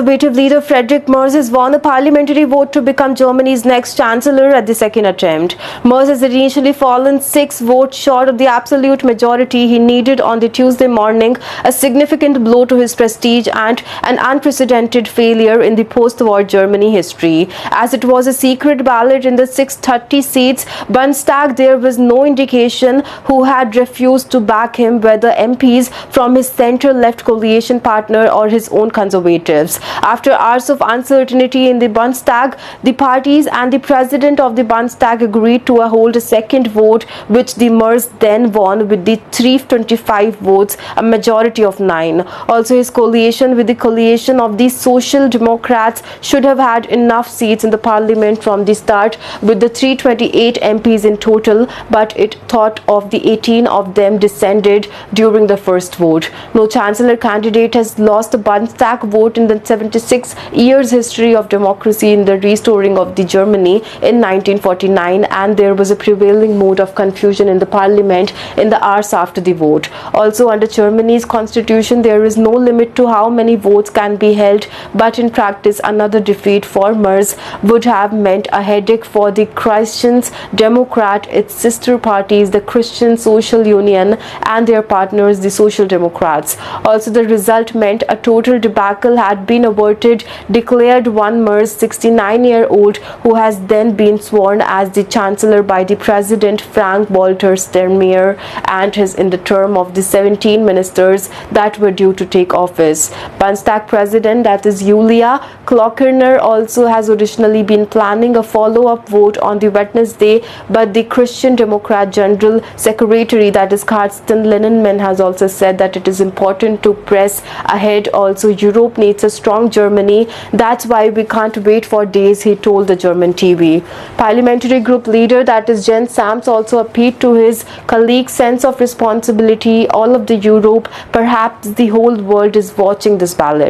Conservative leader Friedrich Merz has won a parliamentary vote to become Germany's next chancellor at the second attempt. Merz has initially fallen 6 votes short of the absolute majority he needed on the Tuesday morning, a significant blow to his prestige and an unprecedented failure in the post-war Germany history. As it was a secret ballot in the 630 seats Bundestag, there was no indication who had refused to back him, whether MPs from his center-left coalition partner or his own conservatives. After hours of uncertainty in the Bundestag, the parties and the president of the Bundestag agreed to hold a second vote, which the Merz then won with the 325 votes, a majority of 9. Also, his coalition with the coalition of the Social Democrats should have had enough seats in the parliament from the start, with the 328 MPs in total, but it thought of the 18 of them descended during the first vote. No chancellor candidate has lost a Bundestag vote in the 76 years history of democracy in the restoring of the Germany in 1949, and there was a prevailing mood of confusion in the parliament in the hours after the vote. Also, under Germany's constitution, there is no limit to how many votes can be held, but in practice, another defeat for Merz would have meant a headache for the Christian Democrat, its sister parties, the Christian Social Union, and their partners, the Social Democrats. Also, the result meant a total debacle had been averted, declared one Merz, 69-year-old, who has then been sworn as the chancellor by the president Frank-Walter Steinmeier, and is in the term of the 17 ministers that were due to take office. Bundestag president, that is Julia Klöckner, also has originally been planning a follow-up vote on the Wednesday, but the Christian Democrat General Secretary, that is Carsten Linnemann, has also said that it is important to press ahead. Also, Europe needs a strong Germany. That's why we can't wait for days, he told the German TV. Parliamentary group leader, that is Jens Sams, also appealed to his colleagues' sense of responsibility. All of the Europe, perhaps the whole world, is watching this ballot.